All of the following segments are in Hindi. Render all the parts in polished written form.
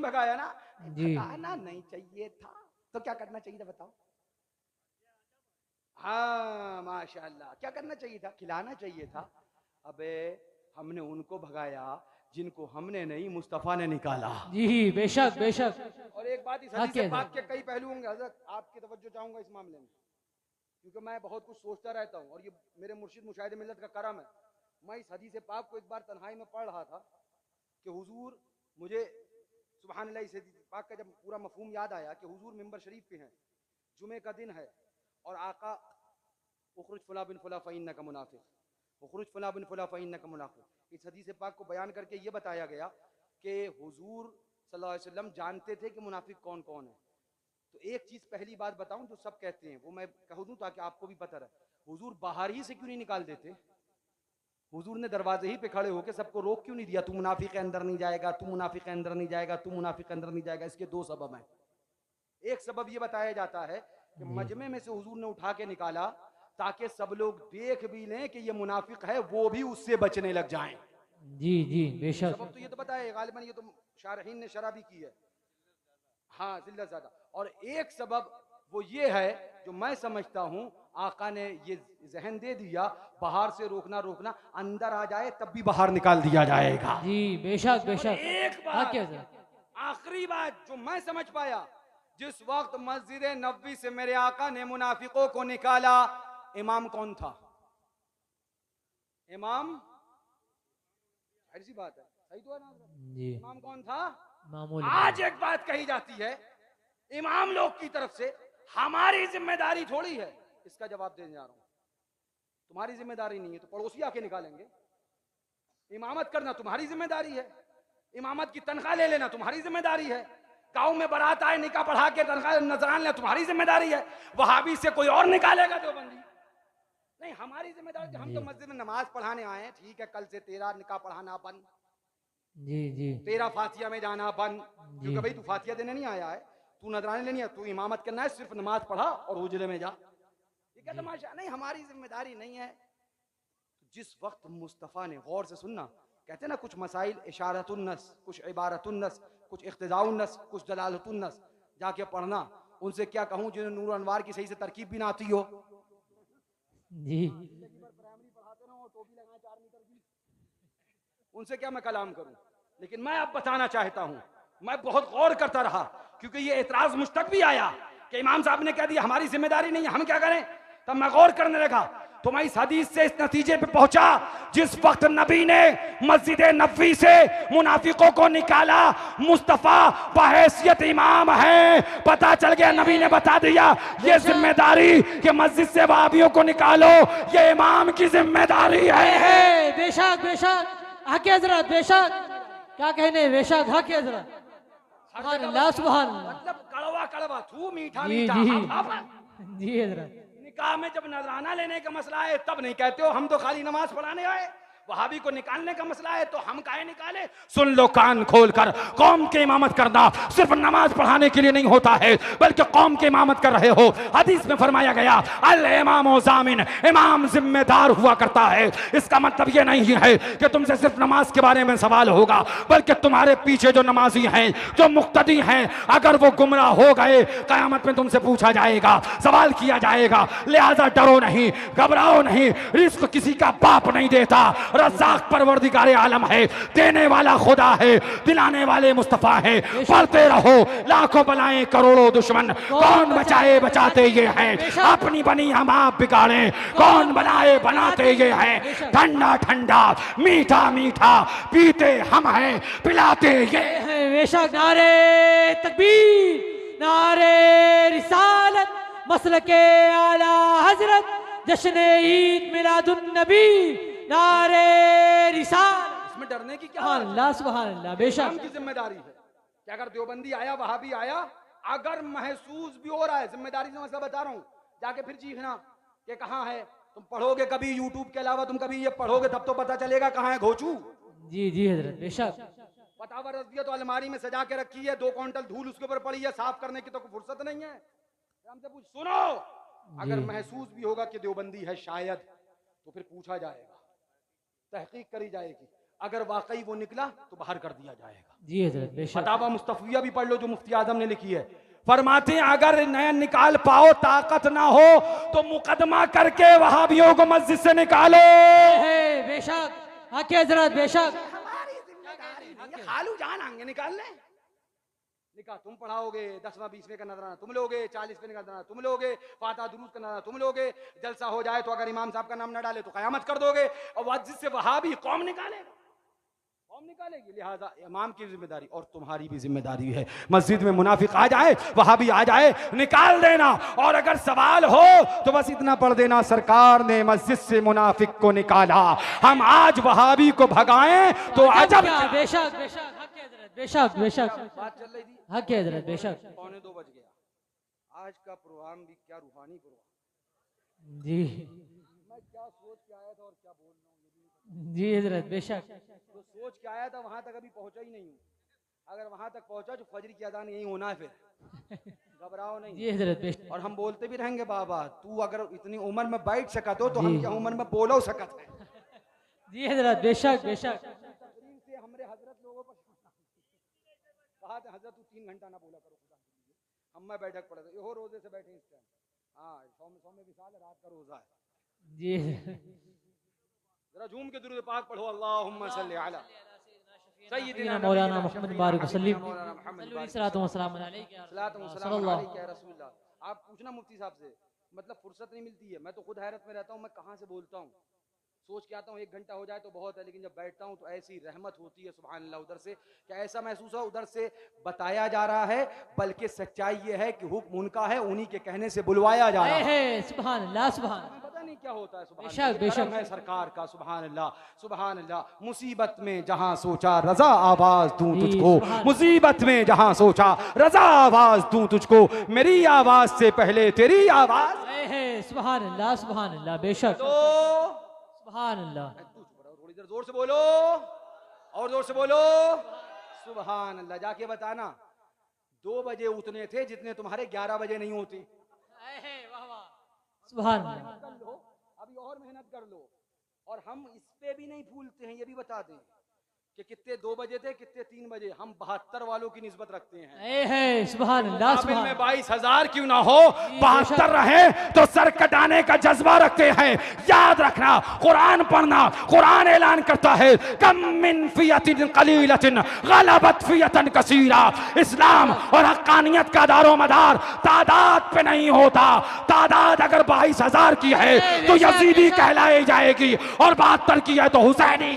भगाया ना, जी भगाना नहीं चाहिए था तो क्या करना चाहिए था बताओ? हाँ माशाल्लाह, क्या करना चाहिए था? खिलाना चाहिए था। अबे हमने उनको भगाया जिनको हमने नहीं, मुस्तफ़ा ने निकाला। जी, बेशक बेशक। और एक बात, इस हाँ हदीस क्या पाक के कई पहलू होंगे हजरत, आपकी तवज्जो चाहूंगा इस मामले में, क्योंकि मैं बहुत कुछ सोचता रहता हूँ और ये मेरे मुर्शिद मुशाहिद मिल्लत का करम है। मैं इस हदीस पाक को एक बार तन्हाई में पढ़ रहा था कि हुजूर, मुझे सुभान अल्लाह, इस हदीस पाक का जब पूरा मफहूम याद आया कि हुजूर मिंबर शरीफ पे हैं, जुमे का दिन है और आका उखरुज फला बिन फला फ़इन्नका का मुनाफिक, उखरुज फला बिन फला फ़इन्नका का मुनाफिक, इस हदीस पाक को बयान करके ये बताया गया कि हुजूर सल्लल्लाहु अलैहि वसल्लम जानते थे कि मुनाफिक कौन कौन है। तो एक चीज पहली बात बताऊं जो सब कहते हैं, वो मैं कह दूं ताकि आपको भी पता रहे, हुजूर बाहर ही से क्यों नहीं निकाल देते? हुजूर ने दरवाजे ही पे खड़े होकर सबको रोक क्यों नहीं दिया, तू मुनाफिक के अंदर नहीं जाएगा, तू मुनाफिक के अंदर नहीं जाएगा, तू मुनाफिक के अंदर नहीं जाएगा? इसके दो सबब हैं। एक सबब ये बताया जाता है कि जी मजमे में से हुजूर ने उठा के निकाला ताकि सब लोग देख भी लें कि ये मुनाफिक है, वो भी उससे बचने लग जाएं। जी जी एक बेशक। सबब तो ये तो बताया गालिबन, ये तो शारहीन ने शरा भी की है। हाँ जिल्लत ज्यादा। और एक सबब वो ये है जो मैं समझता हूं, आका ने ये जहन दे दिया बाहर से रोकना रोकना, अंदर आ जाए तब भी बाहर निकाल दिया जाएगा। जी बेशक और बेशक। एक हाँ बात, क्या सर? आखिरी बात जो मैं समझ पाया, जिस वक्त मस्जिद नबवी से मेरे आका ने मुनाफिकों को निकाला, इमाम कौन था? इमाम, जाहिर सी बात है, सही तो है ना? जी इमाम कौन था? मामूली आज मामूली। एक बात कही जाती है इमाम लोग की तरफ से, हमारी जिम्मेदारी थोड़ी है। इसका जवाब देने जा रहा हूं, तुम्हारी जिम्मेदारी नहीं है तो पड़ोसी आके निकालेंगे। इमामत करना तुम्हारी जिम्मेदारी है, इमामत की तनख्वाह ले लेना तुम्हारी जिम्मेदारी है, गांव में बारात आए निकाह पढ़ा के तनख्वाह नजरान लेना तुम्हारी जिम्मेदारी है। वहाबी से कोई और निकालेगा देवबंदी नहीं, हमारी जिम्मेदारी। हम जी तो मस्जिद में नमाज पढ़ाने आए हैं, ठीक है, कल से तेरा निकाह पढ़ाना बंद, जी जी तेरा फातिया में जाना बंद, जी क्योंकि भाई तू फातिया देने नहीं आया है, तू नजराने लेनी है, तू इमामत करना है, सिर्फ नमाज पढ़ा और उजले में जा। ये क्या जी तमाशा? नहीं, हमारी जिम्मेदारी नहीं है। जिस वक्त मुस्तफ़ा ने, गौर से सुनना, कहते ना कुछ मसाइल इशारतुन्नस, कुछ इबारतुन्नस, कुछ इख्तिजाउन्नस, कुछ दलालतुन्नस, जाके पढ़ना। उनसे क्या कहूं जिन्हें नूर अनवार की सही से तरकीब भी ना आती हो। जी जिंदगी भर प्राइमरी पढ़ाते रहो, टोपी लगाए 4 मीटर की, उनसे क्या मैं कलाम करूं? लेकिन मैं अब बताना चाहता हूं, मैं बहुत गौर करता रहा क्योंकि ये एतराज मुझ तक भी आया कि इमाम साहब ने कह दिया हमारी जिम्मेदारी नहीं है, हम क्या करें? तब मैं गौर करने लगा तो मैं इस हदीस से इस नतीजे पे पहुंचा, जिस वक्त नबी ने मस्जिद नबवी से मुनाफिकों को निकाला, मुस्तफा बहैसियत इमाम है, पता चल गया, नबी ने बता दिया ये जिम्मेदारी कि मस्जिद से वहाबियों को निकालो, ये इमाम की जिम्मेदारी है। बेशक बेशक। हाँ क्या हजरत? बेशक, क्या कहने, बेशक। हाँ क्या हजरत? सुभान अल्लाह सुभान अल्लाह। मतलब कड़वा कड़वा, थू मीठा जी मीठा। जी अब जी हजरत। निकाह में जब नजराना लेने का मसला है तब नहीं कहते हो हम तो खाली नमाज पढ़ाने आए, वहाबी को निकालने का मसला है तो हम काहे निकाले? सुन लो कान खोल कर, कौम की इमामत करना सिर्फ नमाज पढ़ाने के लिए नहीं होता है, बल्कि कौम की इमामत कर रहे हो। हदीस में फरमाया गया अल इमाम ज़ामिन, इमाम जिम्मेदार हुआ करता है। इसका मतलब ये नहीं है कि तुमसे सिर्फ नमाज के बारे में सवाल होगा, बल्कि तुम्हारे पीछे जो नमाजी हैं, जो मुक्तदी हैं, अगर वो गुमराह हो गए, कयामत में तुमसे पूछा जाएगा, सवाल किया जाएगा। लिहाजा डरो नहीं, घबराओ नहीं, रिस्क किसी का बाप नहीं देता, रज़्ज़ाक़ परवरदिगार आलम है, देने वाला खुदा है, दिलाने वाले मुस्तफ़ा है। पढ़ते रहो, लाखों बलाएं करोड़ों दुश्मन, कौन बचाए बचाते ये हैं, अपनी बनी हम आप बिगाड़े, कौन बनाए बनाते ये हैं। ठंडा ठंडा मीठा मीठा पीते हम हैं, पिलाते ये हैं। बेशक। नारे तकबीर, नारे रिसालत, मसलके आला हजरत, जश्न ईद मिलादुन नबी, नारे रिसालत। इसमें डरने की क्या सुभान बात है? अल्लाह सुभान अल्लाह। बेशक इमाम की जिम्मेदारी है कि अगर देवबंदी आया, वहाबी आया, अगर महसूस भी हो रहा है, जिम्मेदारी से मसला बता रहा हूं, जाके फिर चीखना कि कहां है। तुम पढ़ोगे कभी यूट्यूब के अलावा, तुम कभी ये पढ़ोगे तब तो पता चलेगा कहां है घोचू। जी जी हजरत। बेशक फतावा रज़विया तो अलमारी में सजा के रखी है, 2 क्विंटल धूल उसके ऊपर पड़ी है, साफ करने की तो कोई फुर्सत नहीं है। हमसे पूछ, सुनो, अगर जी महसूस भी होगा कि देवबंदी है शायद, तो फिर पूछा जाएगा, तहकीक करी जाएगी। अगर वाकई वो निकला तो बाहर कर दिया जाएगा। जी हजरत बेशक। फतावा मुस्तफिया भी पढ़ लो जो मुफ्ती आजम ने लिखी है। फरमाते हैं अगर नया निकाल पाओ ताकत ना हो तो मुकदमा करके वहाबियों को मस्जिद से निकालो। बेशक हक हजरत बेशक। हमारी जिम्मेदारी नहीं है, खालू जान आएंगे निकालने। निकाह तुम पढ़ाओगे, 10वां 20वें का नजराना तुम लोगे, 40वें का नजराना तुम लोगे, फातिहा दुरूद का नजराना तुम लोगे। जलसा हो जाए तो अगर इमाम साहब का नाम न डाले तो कयामत कर दोगे। और मस्जिद से वहाबी कौम निकालेगा, कौम निकालेगी। लिहाजा इमाम की जिम्मेदारी और तुम्हारी भी जिम्मेदारी है। मस्जिद में मुनाफिक आ जाए, वहाबी आ जाए, निकाल देना। और अगर सवाल हो तो बस इतना पढ़ देना, सरकार ने मस्जिद से मुनाफिक को निकाला, हम आज वहाबी को भगाएं तो अजब। बेशक बेशक हक हजरत बेशक बेशक। बात चल रही थी, हक हजरत बेशक। 2:45 बज गया। आज का प्रोग्राम भी क्या रूहानी प्रोग्राम। जी मैं क्या सोच के आया था और क्या बोल रहा हूँ जी हजरत बेशक। तो सोच के आया था वहां तक अभी पहुंचा ही नहीं हूँ। अगर वहां तक पहुंचा तो फजर की अजान यही होना है, फिर घबराओ नहीं। जी हजरत बेशक। और हम बोलते भी रहेंगे बाबा तू अगर इतनी उम्र में बैठ सकत हो तो हम क्या उम्र में बोलो सकत है। जी हजरत बेशक बेशक। तकरीर से हमरे हजरत लोगों पर कहा था हजरत तू 3 घंटा ना बोला करो खुदा के लिए। हम में बैठक पड़े थे, यो रोजे से बैठे इस टाइम। हाँ 100 में विशाल रात का रोजा है। जी जरा झूम के दुरूद पाक पढ़ो, अल्लाहुम्मा सल्ली अला सय्यिदना मौलाना मुहम्मद बारिक वसल्लम। सल्लल्लाहु अलैहि वसल्लम। आप पूछना मुफ्ती साहब से, मतलब फुर्सत नहीं मिलती है। मैं तो खुद हैरत में रहता हूँ, मैं कहाँ से बोलता हूँ। सोच के आता हूँ 1 घंटा हो जाए तो बहुत है, लेकिन जब बैठता हूँ तो ऐसी रहमत होती है सुभान अल्लाह। उधर से क्या ऐसा महसूस हो, उधर से बताया जा रहा है, बल्कि सच्चाई ये है कि हुक्म उनका है, उन्हीं के कहने से बुलवाया जा रहा है। सुभान अल्लाह सुभान। पता नहीं क्या होता है, सुभान बेशक बेशक है सरकार का। सुभान अल्लाह सुभान अल्लाह। मुसीबत में जहां सोचा रजा आवाज दूं तुझको, मुसीबत में जहां सोचा रजा आवाज दूं तुझको, मेरी आवाज से पहले तेरी आवाज। सुभान अल्लाह सुभान अल्लाह बेशक। सुभान अल्लाह। थोड़ी देर जोर से बोलो और जोर से बोलो सुभान अल्लाह। जाके बताना 2 बजे उतने थे जितने तुम्हारे 11 बजे नहीं होते। सुभान अल्लाह। कर लो अभी और मेहनत कर लो। और हम इस पे भी नहीं भूलते हैं, ये भी बता दें कि कितने 2 बजे थे कितने 3 बजे। हम 72 वालों की निस्बत रखते हैं। सुभान अल्लाह सुभान। में 22,000 क्यों ना हो, 72 रहे तो सर कटाने का जज्बा रखते हैं। याद रखना, कुरान पढ़ना, कुरान ऐलान करता है कम मिन फियतिन कलीलतिन गलबत फियतन कसीरा। इस्लाम और हक्कानियत का दारोमदार तादाद पे नहीं होता। तादाद अगर 22,000 की है तो यजीदी कहलाई जाएगी, और 72 की है तो हुसैनी।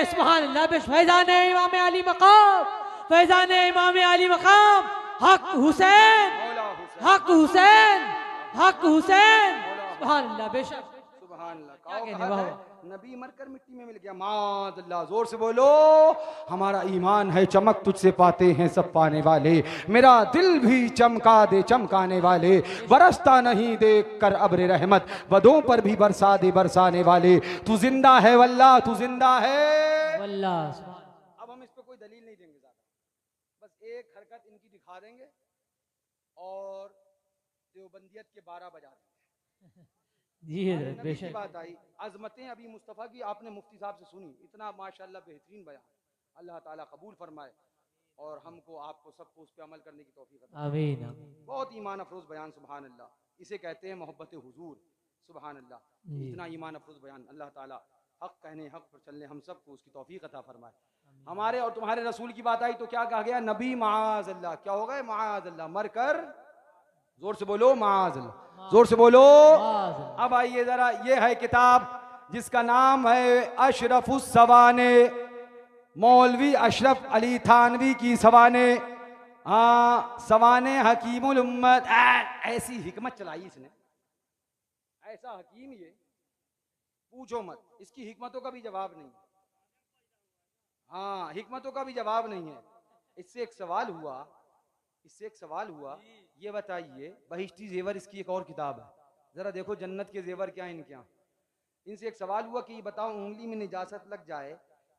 सुभान अल्लाह। फैजान इमाम अली मकाम, फैजान इमाम अली मकाम, हक हुसैन, हक हुसैन, हक हुसैन। सुभान अल्लाह बेशक। सुभान अल्लाह। क्या कहने वाह। नबी मरकर मिट्टी में मिल गया, माज़अल्लाह। जोर से बोलो हमारा ईमान है चमक तुझसे पाते हैं सब पाने वाले। मेरा दिल भी चमका दे चमकाने वाले, बरसता नहीं देख कर अब्र रहमत, बदों पर भी बरसा दे बरसाने वाले। तू जिंदा है वल्लाह, तू जिंदा है वल्लाह। अब हम इस पे कोई दलील नहीं देंगे ज्यादा, बस एक हरकत इनकी दिखा देंगे और देवबंदियत के 12 बजा देंगे। जी बेशक। बात आई अजमतें अभी मुस्तफ़ा की आपने मुफ्ती साहब से सुनी, इतना माशाल्लाह बेहतरीन बयान। अल्लाह ताला कबूल फरमाए और हमको आपको सबको उस पर अमल करने की तौफीक अता फरमाए। आमीन। बहुत ईमान अफरोज बयान सुभान अल्लाह। इसे कहते हैं मोहब्बत हुजूर सुभान अल्लाह। इतना ईमान अफरोज बयान। अल्लाह ताला हक कहने हक पर चलने हम सबको उसकी तौफीक अता फरमाए। हमारे और तुम्हारे रसूल की बात आई तो क्या कहा गया, नबी माज़ अल्लाह। क्या हो गए, माज़ अल्लाह। मर कर जोर से बोलो माज़ अल्लाह, जोर से बोलो। अब आइए जरा, ये है किताब जिसका नाम है अशरफुस सवाने, मौलवी अशरफ अली थानवी की सवाने। हाँ, सवाने हकीमुल उम्मत। ऐसी हिकमत चलाई इसने, ऐसा हकीम ये पूछो मत। इसकी हिकमतों का भी जवाब नहीं है। हाँ, हिकमतों का भी जवाब नहीं है। इससे एक सवाल हुआ, ये बताइए, बहिश्ती जेवर इसकी एक और किताब है, जरा देखो जन्नत के जेवर क्या है इनके यहाँ। इनसे एक सवाल हुआ कि ये बताओ उंगली में निजासत लग जाए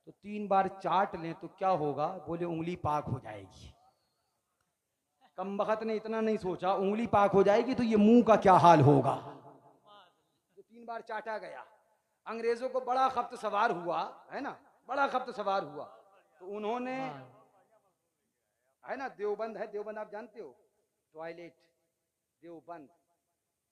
तो 3 बार चाट लें तो क्या होगा। बोले उंगली पाक हो जाएगी। कमबख्त ने इतना नहीं सोचा, उंगली पाक हो जाएगी तो ये मुंह का क्या हाल होगा। तो 3 बार चाटा गया। अंग्रेजों को बड़ा खफ्त सवार हुआ है ना, बड़ा खप्त सवार हुआ। तो उन्होंने, है ना देवबंद है, देवबंद आप जानते हो, टॉयलेट देवबंद,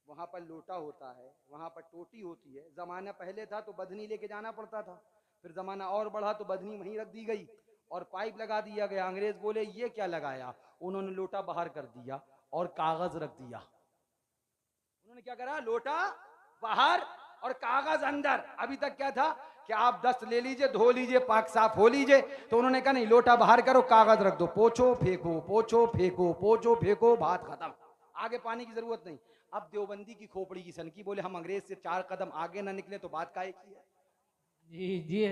वहां पर लोटा होता है, वहां पर टोटी होती है। जमाना पहले था तो बधनी लेके जाना पड़ता था, फिर जमाना और बढ़ा तो बधनी वहीं रख दी गई और पाइप लगा दिया गया। अंग्रेज बोले ये क्या लगाया, उन्होंने लोटा बाहर कर दिया और कागज रख दिया। उन्होंने क्या करा, लोटा बाहर और कागज अंदर। अभी तक क्या था कि आप दस्त ले लीजिए, धो लीजिए, पाक साफ हो लीजिए। तो उन्होंने कहा नहीं, लोटा बाहर करो, कागज रख दो, पोछो फेंको, पोछो फेंको, पोछो फेंको, बात खत्म, आगे पानी की जरूरत नहीं। अब देवबंदी की खोपड़ी की सनकी, बोले हम अंग्रेज से 4 कदम आगे ना निकले तो बात काहे की है। जी जी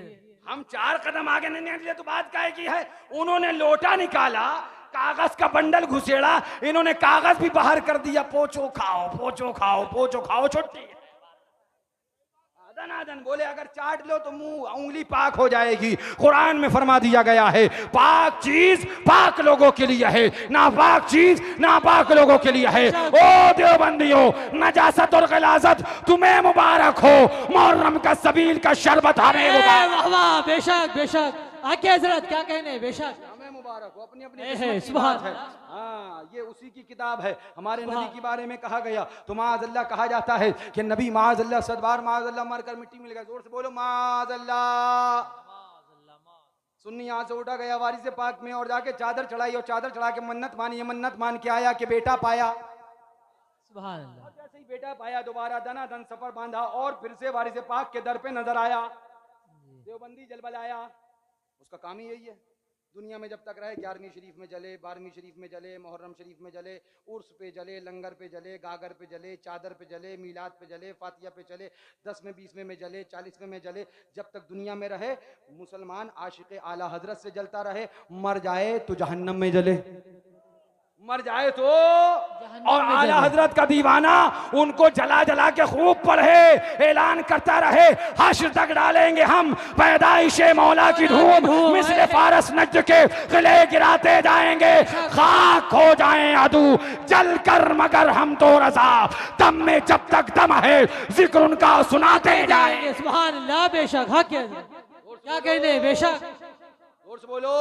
हम 4 कदम आगे नहीं निकले तो बात काहे की है। उन्होंने लोटा निकाला, कागज का बंडल घुसेड़ा, इन्होंने कागज भी बाहर कर दिया, पोछो खाओ, पोछो खाओ, पोछो खाओ, छुट्टी। आदन बोले अगर चाट लो तो मुंह उंगली पाक हो जाएगी। कुरान में फरमा दिया गया है पाक चीज पाक लोगों के लिए है, नापाक चीज नापाक लोगों के लिए है। ओ देवबंदियों, नजासत और गलाजत तुम्हें मुबारक हो, मुहर्रम का सबील का शरबत हमें मुबारक। वाह, बेशक बेशक, आके हजरत क्या कहने, बेशक हमें मुबारक हो, अपनी अपनी है, किस्मत की सुभान बात है। हाँ, ये उसी की किताब है। हमारे नबी के बारे में कहा गया तो माज़अल्लाह कहा जाता है कि नबी माज़अल्लाह सदबार माज़अल्लाह मरकर मिट्टी मिल गया। जोर से बोलो माज़अल्लाह। सुन्नी यहाँ से उठा गया वारिस पाक में और जाके चादर चढ़ाई और चादर चढ़ा के मन्नत मानी। ये मन्नत मान के आया कि बेटा पाया। सुभान अल्लाह। और जैसे ही बेटा पाया दोबारा दना दन सफर बांधा और फिर से वारिस पाक के दर पे नजर आया। देवबंदी जलबलाया, उसका काम ही यही है। दुनिया में जब तक रहे 11वीं शरीफ में जले, 12वीं शरीफ में जले, मुहर्रम शरीफ में जले, उर्स पे जले, लंगर पे जले, गागर पे जले, चादर पे जले, मीलाद पे जले, फातिया पे जले, 10वें 20वें में जले, 40वें में जले। जब तक दुनिया में रहे मुसलमान आशिक आला हजरत से जलता रहे। मर जाए तो जहन्नम में जले, मर जाए तो, और आला हजरत का दीवाना उनको जला जला के खूब पढ़े, ऐलान करता रहे हश्र तक डालेंगे हम पैदाइशे मौला की धूम, मिस्र फारस नज्द के किले गिराते जाएंगे, खाक हो जाएं अदू जल कर मगर हम तो रजा, दम में जब तक दम है जिक्र उनका सुनाते जाएंगे। सुभान अल्लाह, बेशक हक है, क्या कहने, बेशक जोर से बोलो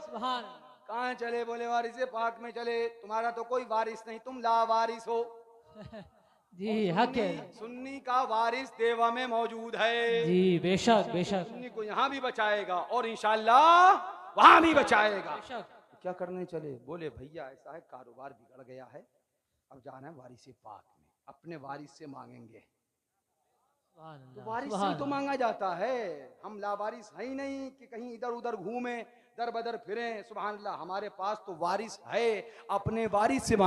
सुभान। कहाँ चले, बोले वारिस पाक में चले। तुम्हारा तो कोई वारिस नहीं, तुम लावारिस हो। जी हक है, सुन्नी का वारिस देवा में मौजूद है। जी बेशक बेशक, सुन्नी को यहाँ भी बचाएगा और इंशाअल्लाह वहां भी बचाएगा। बेशक। क्या करने चले, बोले भैया ऐसा है कारोबार बिगड़ गया है, अब जाना है वारिस पाक में, अपने वारिस से मांगेंगे। तो वारिस से तो मांगा जाता है, हम लावारिस है ही नहीं कि कहीं इधर उधर घूमे दर बदर फिरें। सुभान अल्लाह, हमारे पास तो वारिस है, अपने वारिस से मांग